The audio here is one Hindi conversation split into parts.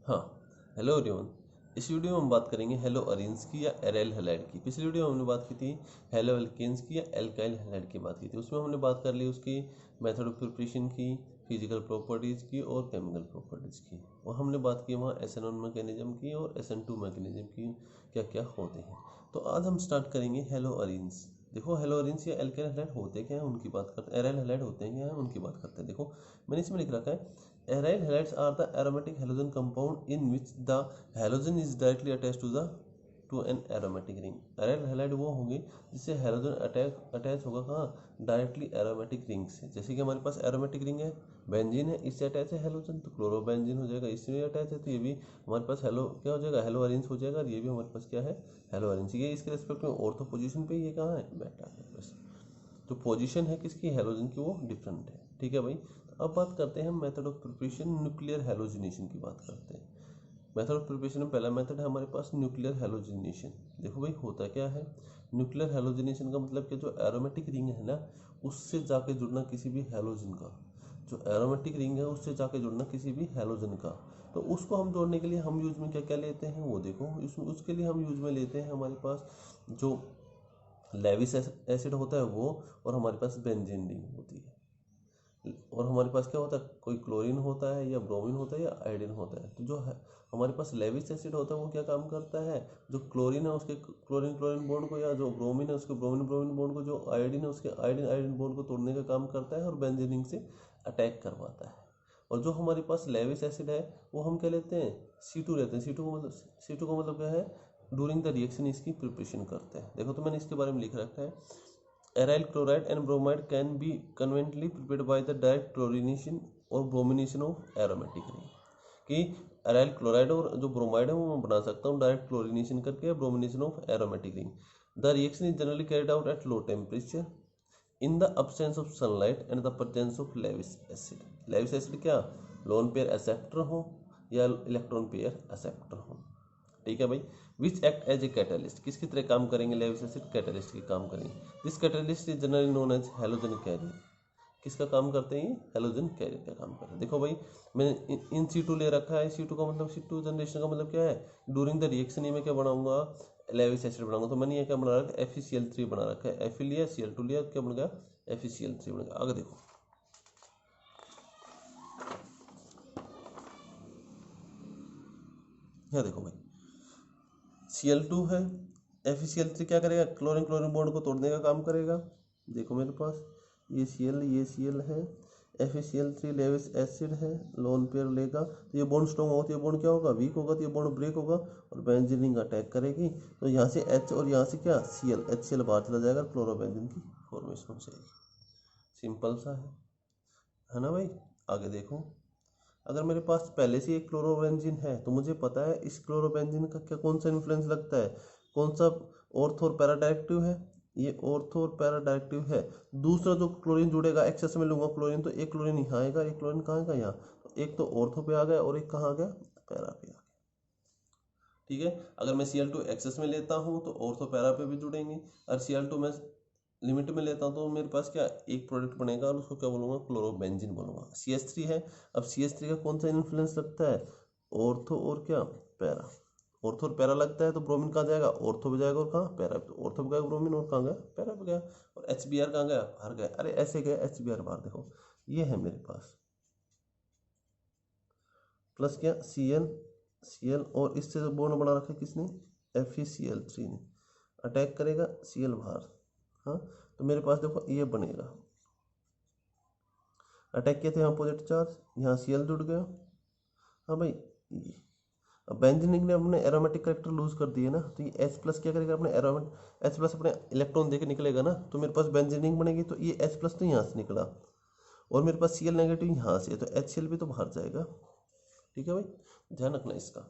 हाँ, हेलो एवरीवन। इस वीडियो में हम बात करेंगे हेलो अरीन्स की या एराइल हैलाइड की। पिछली वीडियो में हमने बात की थी हेलो एल्केन्स की या एल्काइल हैलाइड की बात की थी। उसमें हमने बात कर ली उसकी मेथड ऑफ प्रिपरेशन की, फिजिकल प्रॉपर्टीज़ की और केमिकल प्रॉपर्टीज़ की। और हमने बात की वहाँ SN1 मैकेनिज्म की और SN2 मैकेनिज्म की, क्या क्या होते हैं। तो आज हम स्टार्ट करेंगे हेलो अरीन्स। देखो, हेलो अरीन्स या एल्काइल हैलाइड होते क्या हैं उनकी बात करते हैं, एराइल हैलाइड होते हैं क्या हैं उनकी बात करते हैं। देखो, मैंने इसमें लिख रखा है aryl halides are the aromatic halogen compound in which the halogen is directly attached to an aromatic ring। aryl halide वो होंगे जिससे हेलोजन अटैच होगा कहाँ, डायरेक्टली एरोमेटिक रिंग से। जैसे कि हमारे पास एरोमेटिक रिंग है, बेंजीन है, इससे अटैच है हेलोजन, तो क्लोरोबेंजीन हो जाएगा, इससे अटैच है तो ये भी हमारे पास हेलो क्या हो जाएगा, हेलो अरेंज हो जाएगा। और ये भी हमारे पास क्या है, हेलो अरेंज। ये इसके रिस्पेक्ट में ऑर्थो पोजीशन पे ये कहाँ है, बेटा है। बस जो पोजीशन है किसकी, हेलोजन की, वो डिफरेंट है। ठीक है भाई। अब बात करते हैं हम method of preparation, nuclear halogenation की बात करते हैं। मेथड ऑफ प्रिपरेशन में पहला मेथड है हमारे पास न्यूक्लियर हेलोजिनेशन। देखो भाई, होता क्या है न्यूक्लियर हेलोजिनेशन का मतलब कि जो एरोमेटिक रिंग है ना, उससे जाके जुड़ना किसी भी हेलोजन का, जो एरोमेटिक रिंग है उससे जाके जुड़ना किसी भी हेलोजन का। तो उसको हम जोड़ने के लिए हम यूज में क्या क्या लेते हैं वो देखो। उसके लिए हम यूज में लेते हैं हमारे पास जो लेविस एसिड होता है वो, और हमारे पास बेंजीन रिंग होती है। और हमारे पास क्या होता है, कोई क्लोरीन होता है या ब्रोमीन होता है या आयोडीन होता है। तो जो है हमारे पास लेविस एसिड होता है वो क्या काम करता है, जो क्लोरीन है उसके क्लोरीन क्लोरीन बॉन्ड को, या जो ब्रोमीन है उसके ब्रोमीन ब्रोमीन बॉन्ड को, जो आयोडीन है उसके आयोडीन आयोडीन बॉन्ड को तोड़ने का काम करता है और बेंजीन रिंग से अटैक करवाता है। और जो हमारे पास लेविस एसिड है वो हम क्या लेते हैं, C2 लेते हैं। C2 का मतलब क्या है, डूरिंग द रिएक्शन इसकी प्रिपरेशन करते हैं। देखो, तो मैंने इसके बारे में लिख रखा है, aryl chloride and bromide can be conveniently prepared by the direct chlorination और bromination of aromatic ring। कि aryl chloride और जो bromide है वो मैं बना सकता हूँ डायरेक्ट क्लोरिनेशन करके, bromination of aromatic ring. The reaction is generally carried out at low temperature in the absence of sunlight and the presence of Lewis acid। Lewis acid क्या, लोन पेयर एक्सेप्टर हो या इलेक्ट्रॉन पेयर एक्सेप्टर हो। ठीक है भाई। Which act as a catalyst, किसकी तरह काम करेंगे, लेविस एसिड कैटलिस्ट की काम करेंगे। This catalyst is generally known as halogen carrier. किसका काम करते हैं ये, हेलोजन कैरियर का काम करते हैं। देखो भाई, मैंने इन C2 ले रखा है। C2 का मतलब, C2 जनरेशन का मतलब क्या है, डूरिंग द रिएक्शन ये मैं क्या बनाऊंगा, लेविस एसिड बनाऊंगा। तो मैंने ये क्या बना रखा है, FeCl3 बना रखा है। Fe लिया, Cl2 लिया, क्या बन गया, FeCl3 बन गया। आगे देखो, यहाँ देखो भाई, Cl2 है, FeCl3 क्या करेगा, क्लोरीन क्लोरीन बॉन्ड को तोड़ने का काम करेगा। देखो मेरे पास ये Cl है, FeCl3 लेविस एसिड है, लोन पेयर लेगा तो ये बॉन्ड स्ट्रॉन्ग होगा, तो ये बॉन्ड क्या होगा, वीक होगा, तो ये बॉन्ड ब्रेक होगा और बेंजीन रिंग अटैक करेगी। तो यहाँ से H और यहाँ से क्या, HCl बाहर चला जाएगा, क्लोरोबेंजीन की फॉर्मेशन हो जाएगी। सिंपल सा है ना भाई। आगे देखो, अगर मेरे पास पहले से एक क्लोरोबेंजीन है तो मुझे पता है इस क्लोरोबेंजीन का क्या, कौन सा इन्फ्लुएंस लगता है, कौन सा ऑर्थो और पैरा डायरेक्टिव है, ये ऑर्थो और पैरा डायरेक्टिव है। दूसरा जो क्लोरीन जुड़ेगा, एक्सेस में लूंगा क्लोरीन, तो एक क्लोरीन यहाँ आएगा, एक क्लोरीन कहाँ का, यहाँ। तो एक तो ऑर्थो पे आ गया और एक कहाँ आ गया, पैरा पे आ गया। ठीक है। अगर मैं Cl2 एक्सेस में लेता हूँ तो ऑर्थो पैरा पे भी जुड़ेंगे, और Cl2 मैं लिमिट में लेता हूँ तो मेरे पास क्या, एक प्रोडक्ट बनेगा और उसको क्या बोलूँगा, क्लोरोबेंजीन बोलूँगा। CH3 है, अब CH3 का कौन सा इन्फ्लुएंस लगता है, ऑर्थो और क्या, पैरा। ऑर्थो और पैरा लगता है तो ब्रोमीन कहाँ जाएगा, ऑर्थो पे जाएगा और कहाँ, पैरा पे। तो ऑर्थो पे गया ब्रोमीन और कहाँ गया, पैरा पे गया। और HBr कहाँ गया, बाहर गया। अरे ऐसे गया HBr बाहर। देखो ये है मेरे पास, प्लस क्या, Cl और इससे जो बॉन्ड बना रखा है किसने, FeCl3 ने, अटैक करेगा, Cl बाहर। हाँ, तो मेरे पास देखो ये बनेगा, अटैक किया था यहाँ पॉजिटिव चार्ज, यहाँ Cl जुड़ गया। हाँ भाई, ये अब बेंजीन ने अपने एरोमेटिक करेक्टर लूज कर दिए ना, तो ये H प्लस क्या करेगा, अपने एरोमेट H प्लस अपने इलेक्ट्रॉन देके निकलेगा ना, तो मेरे पास बेंजीन रिंग बनेगी। तो ये H प्लस तो यहाँ से निकला और मेरे पास Cl नेगेटिव यहाँ से, तो HCl भी तो बाहर जाएगा। ठीक है भाई, ध्यान रखना इसका।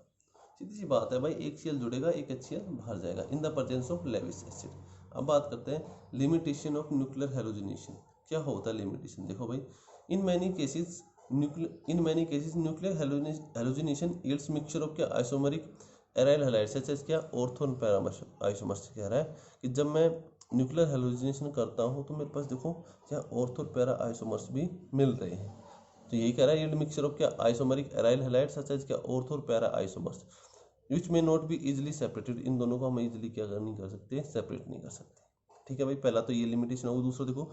सीधी सी बात है भाई, एक Cl जुड़ेगा, एक HCl बाहर जाएगा in the presence of Lewis acid. अब बात करते हैं लिमिटेशन ऑफ न्यूक्लियर हेलोजिनेशन। क्या होता है लिमिटेशन, देखो भाई, in many cases nuclear halogenation yields mixture of क्या, आइसोमरिक एराइल हैलाइड सच एज क्या, ऑर्थो एंड पैरा आइसोमर्स। कह रहा है कि जब मैं न्यूक्लियर हेलोजिनेशन करता हूँ तो मेरे पास देखो यहाँ ऑर्थो और पैरा आइसोमर्स भी मिल रहे हैं। तो यही कह रहा है, यील्ड मिक्सचर ऑफ क्या आइसोमरिक एराइल हैलाइड सच एज क्या ऑर्थो और पैरा आइसोमर्स विच में नॉट बी इजिली सेपरेटेड। इन दोनों को हम इजिली क्या नहीं कर सकते, सेपरेट नहीं कर सकते। ठीक है भाई, पहला तो ये लिमिटेशन होगा। दूसरा देखो,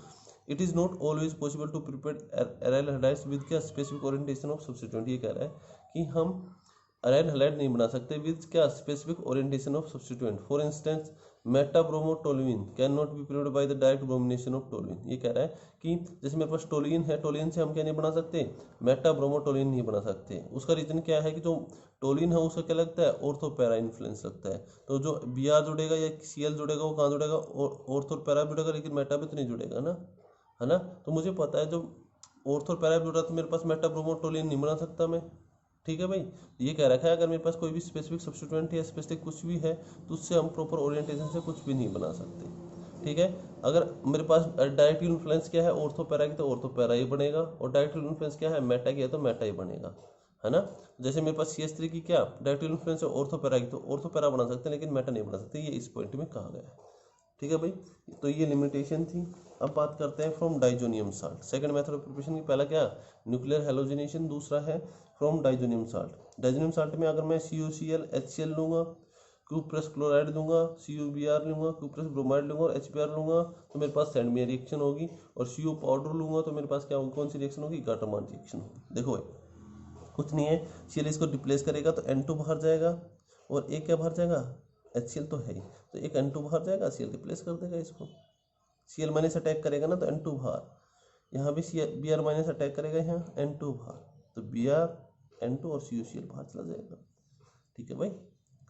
it is not always possible to prepare aryl halides with क्या स्पेसिफिक ओरिएंटेशन ऑफ सब्स्टिट्यूएंट। ये कह रहा है कि हम एराइल हैलाइड नहीं बना सकते विद क्या specific orientation of substituent. For instance metabromotoluene can not be prepared by the direct bromination of toluene. ये कह रहा है कि जैसे मेरे पास टोलुइन है, टोलुइन से हम क्या नहीं बना सकते, मेटाब्रोमोटोलुइन नहीं बना सकते। उसका रीजन क्या है कि जो टोलिन है उसका क्या लगता है, ऑर्थो पैरा इन्फ्लुएंस लगता है। तो जो बी आर जुड़ेगा या सी एल जुड़ेगा वो कहाँ जुड़ेगा, ऑर्थो पैरा जुड़ेगा, लेकिन मेटा में तो नहीं जुड़ेगा ना, है ना। तो मुझे पता है जो ऑर्थो पैरा जुड़ा तो मेरे पास मेटाब्रोमोटोलिन नहीं बना सकता मैं। ठीक है भाई, ये कह रखा है अगर मेरे पास कोई भी स्पेसिफिक सब्स्टिट्यूएंट या स्पेसिफिक कुछ भी है तो उससे हम प्रॉपर ओरिएंटेशन से कुछ भी नहीं बना सकते। ठीक है, अगर मेरे पास डायरेक्ट इन्फ्लुएंस क्या है ऑर्थो पैरा की, तो ऑर्थो पैरा ही बनेगा, और डायरेक्ट इन्फ्लुएंस क्या है मेटा की है तो मेटा ही बनेगा, है ना। जैसे मेरे पास CH3 की क्या डायरेक्ट इन्फ्लुएंस है ऑर्थो पैरा की, तो ऑर्थो पैरा बना सकते हैं लेकिन मेटा नहीं बना सकते। ये इस पॉइंट में कहा गया है। ठीक है भाई, तो ये लिमिटेशन थी। अब बात करते हैं from diazonium salt. Second method of preparation की पहला क्या न्यूक्लियर हेलोजिनेशन, दूसरा है from diazonium salt. Diazonium salt में अगर मैं CuCl HCl लूँगा, क्यूप्रस क्लोराइड दूंगा, CuBr लूँगा, क्यूप्रस ब्रोमाइड लूँगा और HBr लूँगा तो मेरे पास सैंड में रिएक्शन होगी। और CO पाउडर लूँगा तो मेरे पास क्या होगी, कौन सी रिएक्शन होगी, गाटरमान रिएक्शन होगी। देखो भाई कुछ नहीं है, Cl इसको रिप्लेस करेगा तो N2 बाहर जाएगा और एक क्या बाहर जाएगा, HCl तो है ही, तो एक N2 बाहर जाएगा, Cl रिप्लेस कर देगा इसको। Cl माइनस अटैक करेगा ना तो N2 बाहर, यहाँ भी Br माइनस अटैक करेगा, यहाँ N2 बाहर, तो Br N2 और CuCl बाहर चला जाएगा। ठीक है भाई,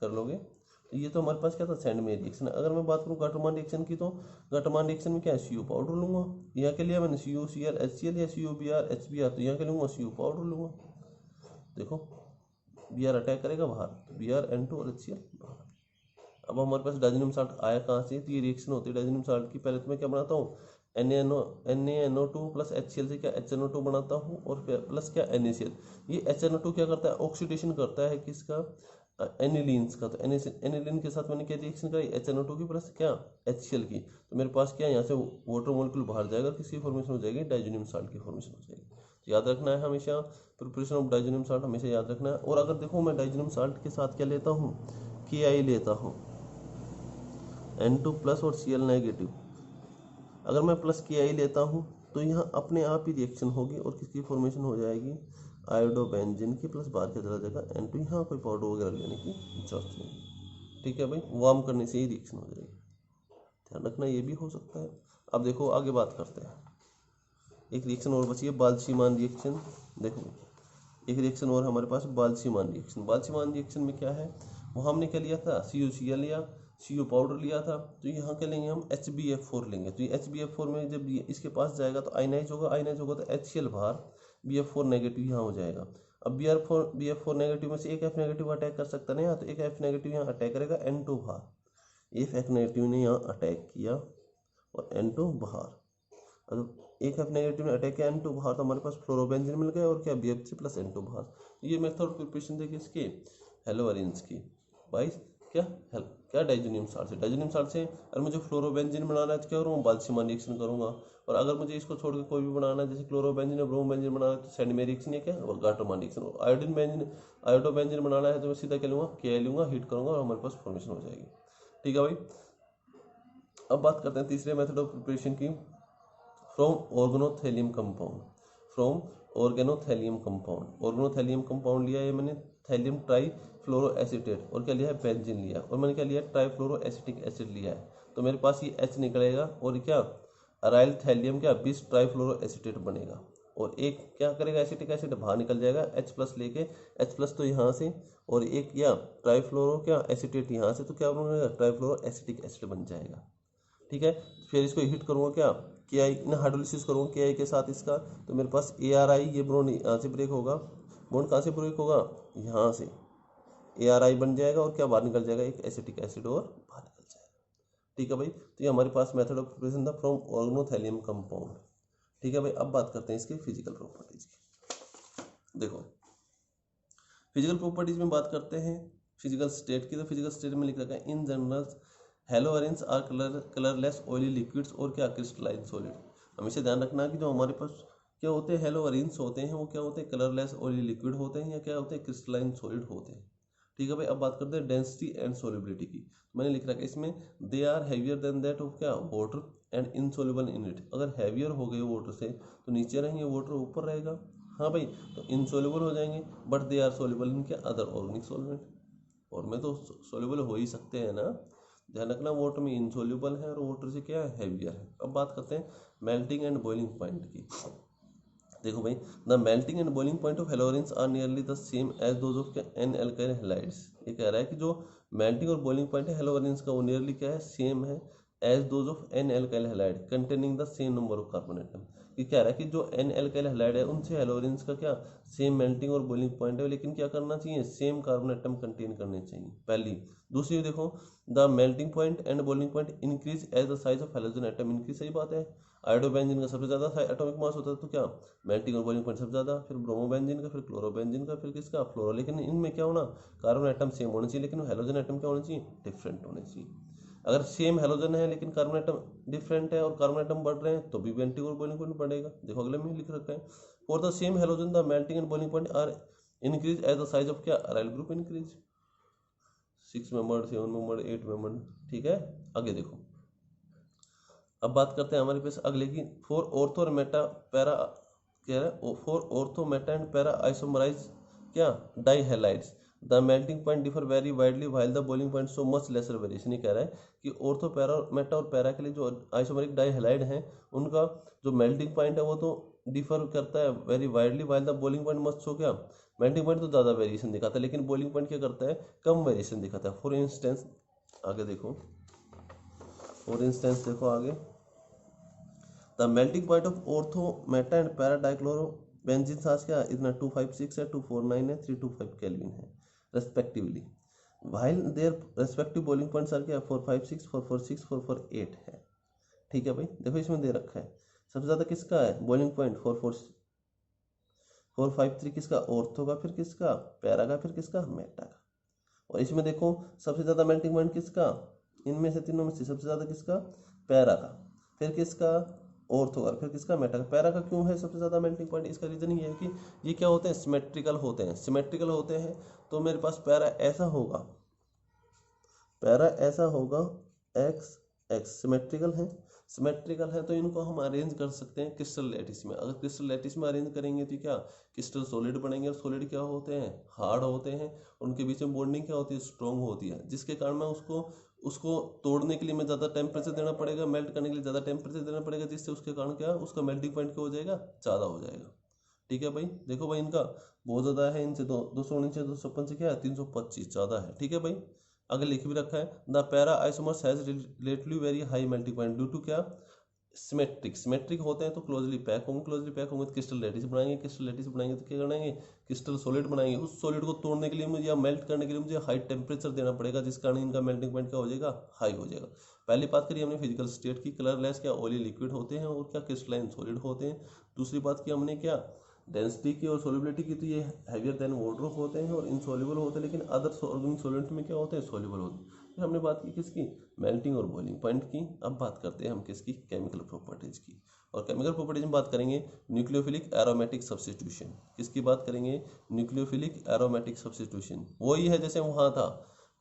कर लोगे। तो ये तो हमारे पास क्या था, सैंड में रिएक्शन। अगर मैं बात करूँ गाटरमान रिएक्शन की, तो गाटरमान रिएक्शन में क्या है, CO पाउडर लूँगा, यहाँ के लिए मैंने CuCl HCl या CuBr HBr, तो यहाँ के लूँगा CO पाउडर लूँगा। देखो Br अटैक करेगा बाहर, तो Br N2 और HCl बाहर। अब हमारे पास डाइजोनियम साल्ट आया कहाँ से, तो ये रिएक्शन होती है डाइजोनियम साल्ट की। पहले तो मैं क्या बनाता हूँ, NaNO2 प्लस HCl से क्या HNO2 बनाता हूँ और फिर प्लस क्या NaCl। ये HNO2 क्या करता है, ऑक्सीडेशन करता है किसका, एनिलीन्स का। तो एनिलीन के साथ मैंने क्या रिएक्शन करी, HNO2 की प्लस क्या HCl की, तो मेरे पास क्या यहाँ से वाटर मॉलिक्यूल बाहर जाएगा, किसकी फॉर्मेशन हो जाएगी, डाइजोनियम साल्ट की फॉर्मेशन हो जाएगी। तो याद रखना है हमेशा, प्रिपरेशन ऑफ डाइजोनियम साल्ट हमेशा याद रखना है। और अगर देखो मैं डाइजोनियम साल्ट के साथ क्या लेता हूँ, KI लेता हूँ, N2 प्लस और Cl नेगेटिव। अगर मैं प्लस KI लेता हूँ तो यहाँ अपने आप ही रिएक्शन होगी और किसकी फॉर्मेशन हो जाएगी, आयोडोबेंजीन की, प्लस बाहर क्या चला जाएगा N2। यहाँ कोई पाउडर वगैरह लेने की जरूरत नहीं। ठीक है भाई, वार्म करने से ही रिएक्शन हो जाएगी, ध्यान रखना, ये भी हो सकता है। अब देखो आगे बात करते हैं, एक रिएक्शन और बची है बाल्सीमान रिएक्शन। देखो एक रिएक्शन और हमारे पास बाल्सीमान रिएक्शन। बाल्सीमान रिएक्शन में क्या है, वो हमने क्या लिया था, CuCl लिया, CO पाउडर लिया था, तो यहाँ क्या लेंगे हम, HbF4 लेंगे। तो ये HbF4 में जब ये इसके पास जाएगा तो आयनाइज होगा, आयनाइज होगा तो HCl बाहर, BF4 नेगेटिव यहाँ हो जाएगा। अब BF4 नेगेटिव में से एक F नेगेटिव अटैक कर सकता है ना यहाँ, तो एक F नेगेटिव यहाँ अटैक करेगा, N2 बाहर। एक F नेगेटिव ने यहाँ अटैक किया और N2 बाहर। एक F नेगेटिव ने अटैक किया, N2 बाहर, तो हमारे पास फ्लोरोबेंजीन मिल गया और क्या BF3 प्लस N2 बाहर। ये मेथड प्रिपरेशन देखिए इसके हेलोअरेंस की। भाई क्या डाइजोनियम साल्ट से, डाइजोनियम साल्ट से अगर मुझे फ्लोरोबेंजीन बनाना है तो क्या करूँगा, बाल्सीमान रिएक्शन करूँगा। और अगर मुझे इसको छोड़ के कोई भी बनाना है, जैसे क्लोरोबेंजीन या ब्रोमोबेंजीन बनाना है तो सैंड में रिएक्शन है क्या, गाटरमान रिएक्शन। आयोडोबेंजीन बनाना है तो मैं सीधा क्या लूँगा, KI लूँगा, हीट करूँगा और हमारे पास फॉर्मेशन हो जाएगी। ठीक है भाई, अब बात करते हैं तीसरे मेथड ऑफ प्रिपरेशन की, from organothallium compound. From organothallium compound, organothallium compound लिया है मैंने, थैलियम ट्राई फ्लोरो एसीटेट, और क्या लिया है, बेंजीन लिया, और मैंने क्या लिया, ट्राईफ्लोरो एसिटिक एसिड लिया है। तो मेरे पास ये H निकलेगा और क्या अराइल थैलियम क्या 20 ट्राईफ्लोरो एसीटेट बनेगा, और एक क्या करेगा, एसिटिक एसिड बाहर निकल जाएगा H प्लस लेके, H प्लस तो यहाँ से, और एक या ट्राईफ्लोरो क्या एसीटेट यहाँ से, तो क्या बनेगा, ट्राईफ्लोरो एसिटिक एसिड बन जाएगा। ठीक है, फिर इसको हीट करूँगा क्या, KI ना हाइड्रोलिसिस करूँगा KI के साथ इसका, तो मेरे पास ARI, ये बॉन्ड यहाँ से ब्रेक होगा, बॉन्ड कहाँ से ब्रेक होगा, यहाँ से ARI बन जाएगा और क्या बाहर निकल जाएगा, एक एसिटिक एसिड और बाहर निकल जाएगा। ठीक है भाई, तो ये हमारे पास मेथड ऑफ प्रिपरेशन था फ्रॉम ऑर्गेनोथेलियम कंपाउंड। ठीक है भाई, अब बात करते हैं इसके फिजिकल प्रॉपर्टीज की। देखो फिजिकल प्रॉपर्टीज में बात करते हैं फिजिकल स्टेट की, तो फिजिकल स्टेट में लिख रखा है in general haloarenes are colourless oily liquids और क्या क्रिस्टलाइन सॉलिड। हमेशा ध्यान रखना है कि जो हमारे पास क्या होते हैं, हेलो अरेंस होते हैं वो क्या होते हैं, कलरलेस ऑयली लिक्विड होते हैं या क्या होते हैं, क्रिस्टलाइन सॉलिड होते हैं। ठीक है भाई, अब बात करते हैं डेंसिटी एंड सोलिबिलिटी की। मैंने लिख रखा है इसमें, they are heavier than that of क्या, water and insoluble in it. अगर हैवियर हो गए वाटर से तो नीचे रहेंगे, वाटर ऊपर रहेगा। हाँ भाई, तो इनसोल्युबल हो जाएंगे, बट दे आर सोल्युबल इन क्या, अदर ऑर्गेनिक सॉल्वेंट। और में तो सोल्युबल हो ही सकते हैं ना, ध्यान रखना, वाटर में इनसोल्युबल है और वाटर से क्या है, हैवियर है। अब बात करते हैं मेल्टिंग एंड बॉइलिंग पॉइंट की। देखो भाई, the melting and boiling point of haloarenes are nearly the same as those of an alkyl halides. ये कह रहा है कि जो मेल्टिंग और बॉइलिंग पॉइंट है हेलोरेंस का, वो नियरली क्या है, सेम है as those of an alkyl halide containing the same number of carbon atom. ये कह रहा है कि जो एन एल्काइल हैलाइड है उनसे हेलोरेंस का क्या सेम मेल्टिंग और बॉइलिंग पॉइंट है, लेकिन क्या करना चाहिए, सेम कार्बन एटम कंटेन करने चाहिए, पहली। दूसरी देखो, the melting point and boiling point increase as the size of halogen atom increase. सही बात है, आयोडोबेंजीन का सबसे ज्यादा एटॉमिक मास होता है तो क्या मेल्टिंग और बॉइलिंग पॉइंट सबसे ज्यादा, फिर ब्रोमोबेंजीन का, फिर क्लोरोबेंजीन का, फिर किसका, फ्लोरो। लेकिन इनमें क्या होना, कार्बन एटम सेम होना चाहिए, लेकिन हेलोजन एटम क्या होना चाहिए, डिफरेंट होने चाहिए। अगर सेम हेलोजन है लेकिन कार्बन एटम डिफरेंट है और कार्बन एटम बढ़ रहे हैं तो भी मेल्टिंग और बॉइलिंग पॉइंट बढ़ेगा। देखो अगले में लिख रखा है, for the same halogen the melting and boiling point are increase as the size of क्या, aryl group increase, 6 member, 7 member, 8 member. ठीक है, आगे देखो, अब बात करते हैं हमारे पास अगले की, फोर ऑर्थो और मेटा पैरा, कह रहा है for ortho meta and para isomerise क्या, di halides, the melting point differ very widely while the boiling point so much lesser variation. ये कह रहा है कि ऑर्थो पैरा और मेटा और पैरा के लिए जो आइसोमरिक डाई हैलाइड हैं उनका जो मेल्टिंग पॉइंट है वो तो डिफर करता है very widely while the boiling point much so क्या, मेल्टिंग पॉइंट तो ज़्यादा वेरिएशन दिखाता है लेकिन बॉइलिंग पॉइंट क्या करता है, कम वेरिएशन दिखाता है। फॉर इंस्टेंस, आगे देखो, फॉर इंस्टेंस देखो आगे, the melting point of ortho meta and para dichloro benzene सास क्या इतना 256 है, 249 है, 325 केल्विन है respectively, while their respective boiling points are क्या 456, 446, 448 है। ठीक है भाई, देखो इसमें दे रखा है सबसे ज्यादा किसका है बॉइलिंग पॉइंट 453 किसका, ऑर्थो का, फिर किसका, पैरा का, फिर किसका, मेटा का। और इसमें देखो सबसे ज्यादा मेल्टिंग पॉइंट किसका, इनमें से तीनों में से सबसे ज्यादा किसका, पैरा का, फिर किसका, ऑर्थो का, फिर किसका, मेटा का। पैरा का क्यों है सबसे ज्यादा मेल्टिंग पॉइंट, इसका रीजन ये है कि ये क्या होते हैं, सिमेट्रिकल होते हैं। सिमेट्रिकल होते हैं तो मेरे पास पैरा ऐसा होगा, पैरा ऐसा होगा, एक्स एक्स सिमेट्रिकल है। सिमेट्रिकल है तो इनको हम अरेंज कर सकते हैं क्रिस्टल लैटिस में। अगर क्रिस्टल लैटिस में अरेंज करेंगे तो क्या क्रिस्टल सॉलिड बनेंगे, और सॉलिड क्या होते हैं, हार्ड होते हैं, उनके बीच में बॉन्डिंग क्या होती है, स्ट्रॉन्ग होती है, जिसके कारण मैं उसको उसको तोड़ने के लिए मैं ज़्यादा टेम्परेचर देना पड़ेगा, मेल्ट करने के लिए ज़्यादा टेम्परेचर देना पड़ेगा, जिससे उसके कारण क्या उसका मेल्टिंग पॉइंट क्या हो जाएगा, ज़्यादा हो जाएगा। ठीक है भाई, देखो भाई इनका बहुत ज़्यादा है, इनसे 219 256 से क्या है 325 ज़्यादा है। ठीक है भाई, आगे लिख भी रखा है, the para isomers has relatively very high melting point due to क्या, सिमेट्रिक। सिमेट्रिक होते हैं तो क्लोजली पैक होंगे, क्लोजली पैक होंगे तो क्रिस्टल लैटिस बनाएंगे, क्रिस्टल लैटिस बनाएंगे तो क्या बनाएंगे, क्रिस्टल सॉलिड बनाएंगे। उस सॉलिड को तोड़ने के लिए मुझे या मेल्ट करने के लिए मुझे हाई टेम्परेचर देना पड़ेगा, जिस कारण इनका मेल्टिंग पॉइंट क्या हो जाएगा, हाई हो जाएगा। पहली बात करिए हमने फिजिकल स्टेट की, कलरलेस क्या ऑयली लिक्विड होते हैं और क्या क्रिस्टलाइन सॉलिड होते हैं। दूसरी बात की हमने क्या डेंसिटी की और सोलिबिलिटी की, तो ये हैवियर देन वाटर होते हैं और इनसॉल्युबल होते हैं, लेकिन अदर ऑर्गेनिक सॉल्वेंट में क्या होते हैं, सॉल्युबल होते हैं। फिर हमने बात की किसकी, मेल्टिंग और बॉइलिंग पॉइंट की। अब बात करते हैं हम किसकी, केमिकल प्रॉपर्टीज की। और केमिकल प्रॉपर्टीज में बात करेंगे न्यूक्लियोफिलिक एरोमेटिक सब्स्टिट्यूशन। किसकी बात करेंगे, न्यूक्लियोफिलिक एरोमेटिक सब्स्टिट्यूशन। वही है जैसे वहाँ था,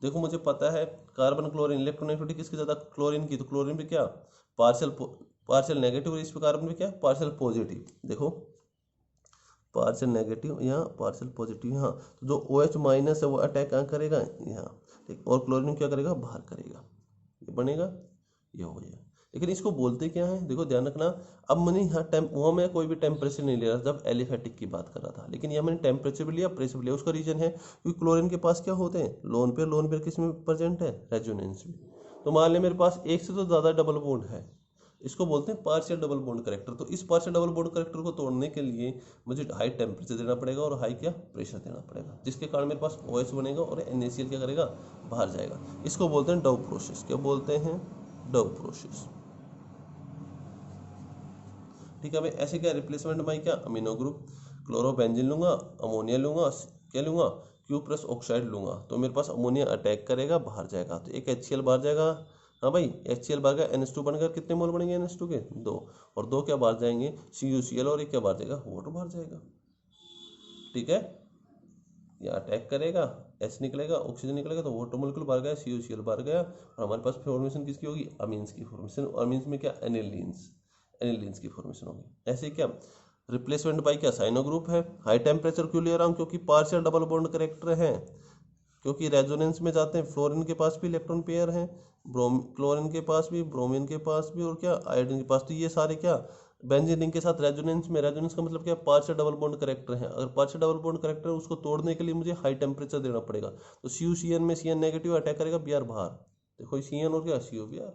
देखो मुझे पता है कार्बन क्लोरीन इलेक्ट्रोनेगेटिविटी किसकी ज़्यादा, क्लोरीन की, तो क्लोरीन पे क्या पार्शियल नेगेटिव और इस पे कार्बन पे क्या पार्शियल पॉजिटिव। देखो पार्शियल नेगेटिव यहाँ, पार्शियल पॉजिटिव यहाँ, तो जो OH माइनस है वो अटैक कहाँ करेगा, यहाँ। ठीक, और क्लोरीन क्या करेगा, बाहर करेगा, ये बनेगा, ये हो जाएगा। लेकिन इसको बोलते क्या है, देखो ध्यान रखना। अब मैंने यहाँ वहाँ मैं कोई भी टेम्परेचर नहीं ले रहा जब एलिफेटिक की बात कर रहा था, लेकिन यहाँ मैंने टेम्परेचर भी लिया, प्रेशर भी लिया। उसका रीजन है क्योंकि क्लोरीन के पास क्या होते हैं, लोन पेयर किस में प्रेजेंट है, रेजोनेंस में। तो मान लें मेरे पास एक से तो ज़्यादा डबल बॉन्ड है, इसको बोलते हैं पार्शियल डबल बॉन्ड करेक्टर। तो इस पार्शियल डबल बॉन्ड करेक्टर को तोड़ने के लिए मुझे हाई टेम्परेचर देना पड़ेगा और हाई क्या प्रेशर देना पड़ेगा, जिसके कारण मेरे पास OH बनेगा और NaCl क्या करेगा, बाहर जाएगा। इसको बोलते हैं डव प्रोसेस। क्या बोलते हैं, डव प्रोसेस। ठीक है भाई, ऐसे क्या रिप्लेसमेंट भाई क्या अमीनो ग्रुप, क्लोरोबेंजीन लूंगा, अमोनिया लूंगा, क्या लूंगा, Q+ ऑक्साइड लूंगा, तो मेरे पास अमोनिया अटैक करेगा, बाहर जाएगा, तो एक HCl बाहर जाएगा, हाँ भाई, HCl बाहर गया, NH2 बनकर कितने मोल बनेंगे NH2 के? 2, और 2 क्या बाहर जाएंगे? CuCl, और एक क्या बाहर जाएगा? वाटर बाहर जाएगा। ठीक है, ये अटैक करेगा, H निकलेगा, ऑक्सीजन निकलेगा, तो वाटर मोलिक्यूल बाहर गया, CuCl बाहर गया, और हमारे पास फॉर्मेशन किसकी होगी? अमीन्स की फॉर्मेशन। अमीन्स में क्या? एनिलीन्स की फॉर्मेशन होगी। ऐसे क्या रिप्लेसमेंट बाई क्या? साइनो ग्रुप है। हाई टेम्परेचर क्यों ले रहा हूँ? क्योंकि पार्शियल डबल बॉन्ड करेक्टर है, क्योंकि रेजोनेंस में जाते हैं। फ्लोरीन के पास भी इलेक्ट्रॉन पेयर है, क्लोरीन के पास भी, ब्रोमीन के पास भी, और क्या आयोडीन के पास। तो ये सारे क्या बेंजीन रिंग के साथ रेजोनेंस में। रेजोनेंस का मतलब क्या? पार्शियल डबल बॉन्ड करेक्टर है। अगर पार्शियल डबल बॉन्ड करेक्टर है, उसको तोड़ने के लिए मुझे हाई टेम्परेचर देना पड़ेगा। तो CuCN में CN नेगेटिव अटैक करेगा, Br बाहर। देखो CN और क्या? COBr।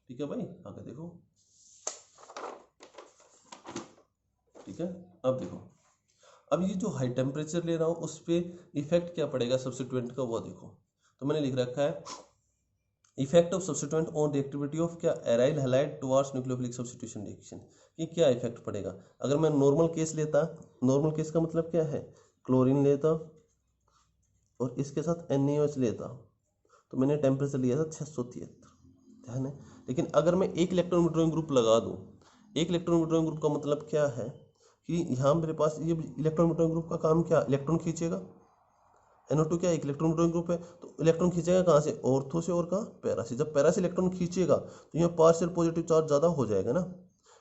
ठीक है भाई, आगे देखो। ठीक है, अब देखो, अब ये जो हाई टेम्परेचर ले रहा हूँ उस पर इफेक्ट क्या पड़ेगा सब्स्टिट्यूएंट का, वो देखो। तो मैंने लिख रखा है effect of substituent on reactivity of क्या? Aryl halide towards nucleophilic substitution reaction. ये क्या इफेक्ट पड़ेगा? अगर मैं नॉर्मल केस लेता, नॉर्मल केस का मतलब क्या है? क्लोरीन लेता और इसके साथ NaOH लेता, तो मैंने टेम्परेचर लिया था 673, ध्यान है। लेकिन अगर मैं एक इलेक्ट्रॉन विड्रॉइंग ग्रुप लगा दूं, एक इलेक्ट्रॉन विड्रॉइंग ग्रुप का मतलब क्या है कि यहाँ मेरे पास ये इलेक्ट्रॉन विड्रॉइंग ग्रुप का काम क्या? इलेक्ट्रॉन खींचेगा। NO2 क्या? एक इलेक्ट्रॉन विड्रॉइंग ग्रुप है, तो इलेक्ट्रॉन खींचेगा कहाँ से? ऑर्थो से, और कहाँ? पैरा से। जब पैरा से इलेक्ट्रॉन खींचेगा तो यहाँ पार्शियल पॉजिटिव चार्ज ज़्यादा हो जाएगा ना।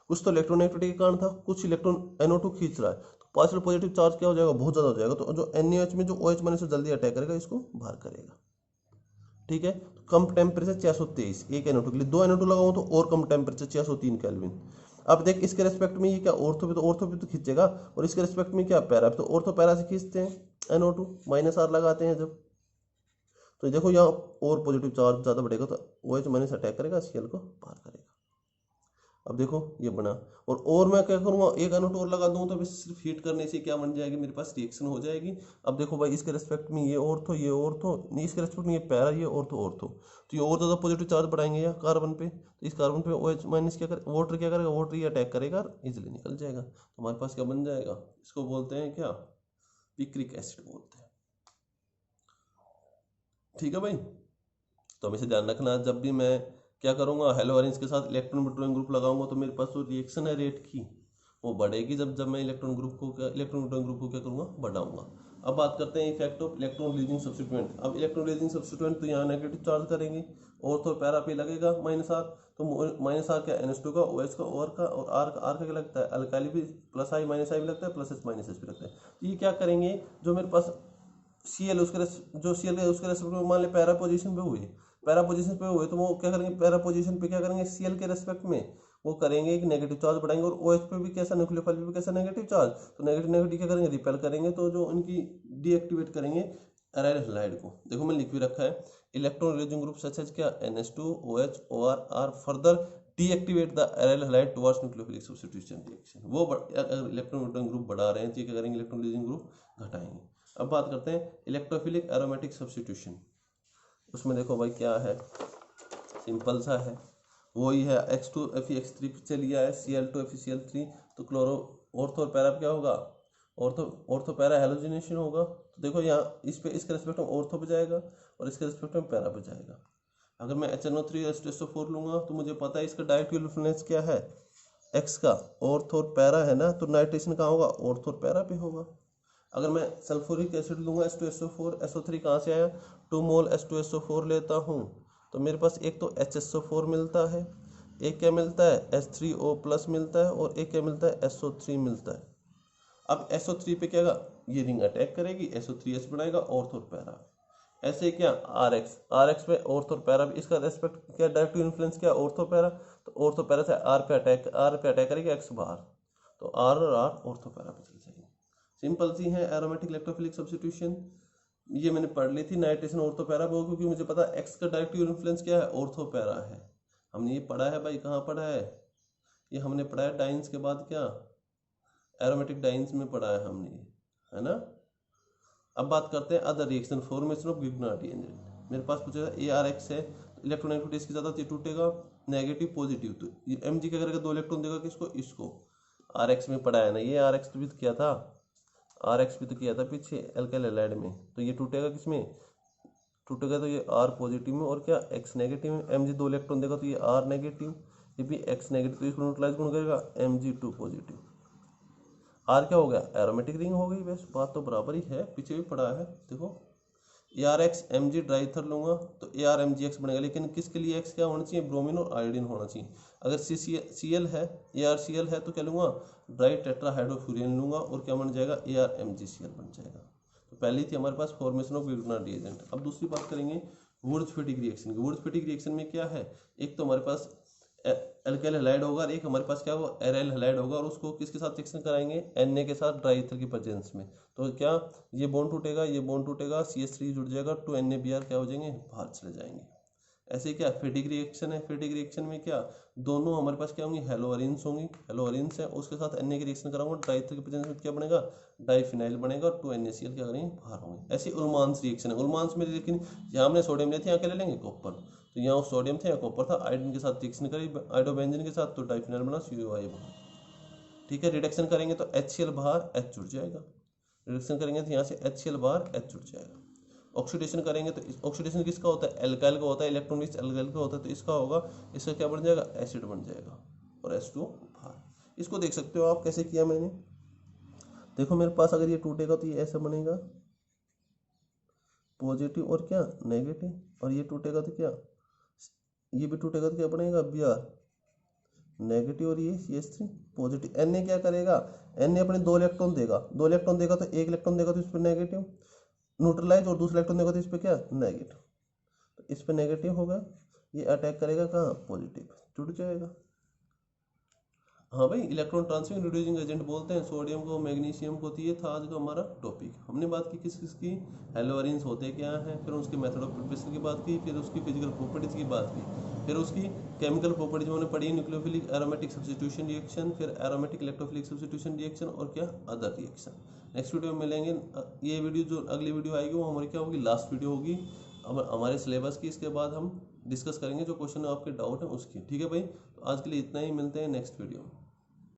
कुछ तो इलेक्ट्रॉन एक्टिविटी के कारण था, कुछ इलेक्ट्रॉन NO2 खींच रहा है, तो पार्शियल पॉजिटिव चार्ज क्या हो जाएगा? बहुत ज़्यादा हो जाएगा। तो जो NaOH में जो OH माइनस से जल्दी अटैक करेगा, इसको बाहर करेगा। ठीक है, तो कम टेम्परेचर 623 एक NO2 के लिए। 2 NO2 लगाऊं तो और कम टेम्परेचर 603 केल्विन। अब देख इसके रेस्पेक्ट में ये क्या? ऑर्थो पे तो खींचेगा, और इसके रेस्पेक्ट में क्या? पैरा पे। तो ऑर्थो पैरा से खींचते हैं NO2, -R लगाते हैं जब, तो देखो यहाँ और पॉजिटिव चार्ज ज़्यादा बढ़ेगा, तो OH माइनस अटैक करेगा, Cl को बाहर करेगा। अब देखो ये बना, और मैं क्या करूँगा? एक NO2 और लगा दूंगा, तो बस सिर्फ हीट करने से क्या बन जाएगी? मेरे पास रिएक्शन हो जाएगी। अब देखो भाई, इसके रेस्पेक्ट में ये ऑर्थो, ये ऑर्थो नहीं, इसके रेस्पेक्ट में ये पैरा, ये ऑर्थो, तो ये और ज़्यादा पॉजिटिव चार्ज बढ़ाएंगे या कार्बन पे, तो इस कार्बन पे OH माइनस क्या करे? वाटर क्या करेगा? वाटर ये अटैक करेगा, इजिली निकल जाएगा। तो हमारे पास क्या बन जाएगा? इसको बोलते हैं क्या? पिक्रिक एसिड बोलते हैं। ठीक है भाई, तो हमेशा ध्यान रखना, जब भी मैं क्या करूँगा, हेलो ऑरेंज के साथ इलेक्ट्रॉन विड्रॉइंग ग्रुप लगाऊंगा, तो मेरे पास जो रिएक्शन है रेट की, वो बढ़ेगी जब जब मैं इलेक्ट्रॉन विड्रॉइंग ग्रुप को क्या करूँगा? बढ़ाऊंगा। अब बात करते हैं effect of electron releasing substituent. अब इलेक्ट्रॉन रिलीजिंग सब्स्टिट्यूएंट तो यहाँ नेगेटिव चार्ज करेंगे, और तो पैरा पे लगेगा -R, तो -R क्या? NH2 का, OH का, OR का, और R का क्या लगता है? अल्काइल भी, +I -I भी लगता है, +H -H भी लगता है। तो ये क्या करेंगे? जो मेरे पास Cl जो Cl है उसके रेस्पेक्ट में मान ले पैरा पोजीशन पे हुए, तो वो क्या करेंगे? पैरा पोजीशन पे क्या करेंगे? Cl के रेस्पेक्ट में वो करेंगे एक नेगेटिव चार्ज बढ़ाएंगे, और OH पे भी कैसा? न्यूक्लियोफाइल पे भी कैसा? Negative charge. तो नेगेटिव नेगेटिव क्या करेंगे? रिपेल करेंगे, तो जो उनकी डीएक्टिवेट करेंगे एराइल हैलाइड को। देखो मैंने लिख भी रखा है, electron releasing group such as क्या? NH2 OH OR R further deactivate the aryl halide towards nucleophilic substitution reaction. वो अगर इलेक्ट्रॉन विड्रॉइंग ग्रुप बढ़ा रहे हैं तो ये क्या करेंगे? इलेक्ट्रॉन रिलीजिंग ग्रुप घटाएंगे। अब बात करते हैं इलेक्ट्रोफिलिक एरोमेटिक सब्स्टिट्यूशन। उसमें देखो भाई क्या है, सिंपल सा है, वही है H2FeX3 से लिया है, Cl2FeCl3, तो क्लोरो ऑर्थो और पैरा क्या होगा? ऑर्थो पैरा हेलोजिनेशन होगा। तो देखो यहाँ इस पे, इसके रेस्पेक्ट में ऑर्थो पे जाएगा, और इसके रेस्पेक्ट में पैरा पे जाएगा। अगर मैं HNO3 H2SO4 लूंगा, तो मुझे पता है इसका डायरेक्ट इन्फ्लुएंस क्या है? X का। ऑर्थो और पैरा है ना, तो नाइट्रेशन कहाँ होगा? ऑर्थो और पैरा पे होगा। अगर मैं सल्फ्यूरिक एसिड लूंगा H2SO4, SO3 कहाँ से आया? 2 मोल H2SO4 लेता हूँ, तो मेरे पास एक तो HSO4 मिलता है, एक क्या मिलता है? H3O+ मिलता है, और एक क्या मिलता है? SO3 मिलता है। अब SO3 पे क्या ये रिंग अटैक करेगी, SO3H बनाएगा, ऑर्थो और पैरा। ऐसे क्या? RX पे ऑर्थो और पैरा, इसका रेस्पेक्ट क्या? डायरेक्ट इन्फ्लुएंस क्या? ऑर्थो पैरा, तो ऑर्थो पैरा से R पे अटैक करेगी, X बाहर, तो R और R ऑर्थो पैरा पे चल जाएगी। सिंपल सी है एरोमेटिक इलेक्ट्रोफिलिक सब्स्टिट्यूशन। ये मैंने पढ़ ली थी नाइट्रेशन ऑर्थो पैरा पे, क्योंकि मुझे पता है X का डायरेक्ट इन्फ्लुएंस क्या है? ऑर्थो पैरा है। हमने ये पढ़ा है भाई, कहाँ पढ़ा है? ये हमने पढ़ा है डाइंस के बाद क्या? एरोमेटिक डाइंस में पढ़ा है हमने, है ना। अब बात करते हैं other reaction, formation of Grignard enzyme. मेरे पास पूछेगा ARX है, इलेक्ट्रोनेगेटिविटी इसकी ज़्यादा, ये टूटेगा नेगेटिव पॉजिटिव, तो ये Mg क्या करेगा? 2 इलेक्ट्रॉन देगा, किसको? इसको। RX में पढ़ा है ना ये, RX भी तो किया था, RX भी तो किया था पीछे एल्काइल हैलाइड में, तो ये टूटेगा किसमें? टूटेगा तो ये R पॉजिटिव में और क्या X नेगेटिव में, Mg 2 इलेक्ट्रॉन देगा तो ये R नेगेटिव, ये भी X नेगेटिव, तो इसको न्यूट्रलाइज कौन करेगा Mg2 पॉजिटिव। R क्या हो गया एरोमेटिक रिंग हो गई, बस बात तो बराबर ही है, पीछे भी पड़ा है देखो। ArX Mg ड्राईथर लूंगा तो ArMgX बनेगा, लेकिन किसके लिए X क्या होना चाहिए, ब्रोमीन और आयोडीन होना चाहिए। अगर CCl है ArCl है तो क्या लूंगा ड्राई टेट्राहाइड्रोफ्यूरिन लूंगा और क्या बन जाएगा ArMgCl बन जाएगा। तो पहली थी हमारे पास फॉर्मेशन ऑफ ग्लूकोनाइड रिएजेंट। अब दूसरी बात करेंगे वुर्ज-फिटिक रिएक्शन की। वुर्ज-फिटिक रिएक्शन में क्या है, एक तो हमारे पास एल्काइल हैलाइड होगा और एक हमारे पास क्या होगा एराइल हैलाइड होगा, और उसको किसके साथ रिएक्शन कराएंगे Na के साथ ड्राई ईथर की प्रेजेंस में। तो क्या ये बॉन्ड टूटेगा, ये बॉन्ड टूटेगा, CH3 जुड़ जाएगा, 2 NaBr क्या हो जाएंगे बाहर चले जाएंगे। ऐसे क्या फिटिक रिएक्शन है, फिटिक रिएक्शन में क्या दोनों हमारे पास क्या होंगी हेलोअरीन्स होंगी, हेलोअरीन्स है उसके साथ Na की रिएक्शन कराऊंगा, ड्राई ईथर की प्रेजेंस में क्या बनेगा डाइफिनाइल बनेगा और 2 NaCl क्या करेंगे बाहर होंगे। ऐसी उल्मांस रिएक्शन है। उल्मांस में लेकिन यहाँ हमने सोडियम लिए थे, यहाँ क्या ले लेंगे कॉपर, तो यहाँ सोडियम था या कॉपर था, आयोडीन के साथ रिएक्शन करी आयोडोबेंजीन के साथ तो डाइफिनाइल बना COI बना। ठीक है, रिडक्शन करेंगे तो HCl बाहर H जुड़ जाएगा, रिडक्शन करेंगे तो यहाँ से HCl बाहर H जुड़ जाएगा। ऑक्सीडेशन करेंगे तो ऑक्सीडेशन किसका होता है एल्काइल का होता है, इलेक्ट्रॉन रिच एल्काइल का होता है, तो इसका होगा, इसका क्या बन जाएगा एसिड बन जाएगा और H2O बाहर। इसको देख सकते हो आप कैसे किया मैंने, देखो मेरे पास अगर ये टूटेगा तो ये ऐसा बनेगा पॉजिटिव और क्या नेगेटिव, और ये टूटेगा तो क्या ये भी टूटेगा तो क्या बनेगा Br नेगेटिव और ये CH3 पॉजिटिव। Na क्या करेगा, Na अपने 2 इलेक्ट्रॉन देगा, 2 इलेक्ट्रॉन देगा तो 1 इलेक्ट्रॉन देगा तो इस पर नेगेटिव न्यूट्रलाइज, और दूसरा इलेक्ट्रॉन देगा तो इस पर क्या नेगेटिव, तो इस पर नेगेटिव होगा, ये अटैक करेगा कहाँ पॉजिटिव, जुड़ जाएगा। हाँ भाई, इलेक्ट्रॉन ट्रांसफर रिड्यूसिंग एजेंट बोलते हैं सोडियम को मैग्नीशियम को। तो ये था आज का हमारा टॉपिक। हमने बात की किस किस की, हेलोअरीन्स होते क्या हैं, फिर उसके मेथड ऑफ प्रिपरेशन की बात की, फिर उसकी फिजिकल प्रॉपर्टीज की बात की, फिर उसकी केमिकल प्रॉपर्टीज हमने पढ़ी, न्यूक्लियोफिलिक एरोमेटिक सब्स्टिट्यूशन रिएक्शन, फिर एरोमेटिक इलेक्ट्रोफिलिक सब्स्टिट्यूशन रिएक्शन और क्या अदर रिएक्शन। नेक्स्ट वीडियो में मिलेंगे। ये वीडियो जो अगली वीडियो आएगी वो हमारी क्या होगी लास्ट वीडियो होगी हमारे सिलेबस की। इसके बाद हम डिस्कस करेंगे जो क्वेश्चन आपके डाउट है उसकी। ठीक है भाई, तो आज के लिए इतना ही, मिलते हैं नेक्स्ट वीडियो में।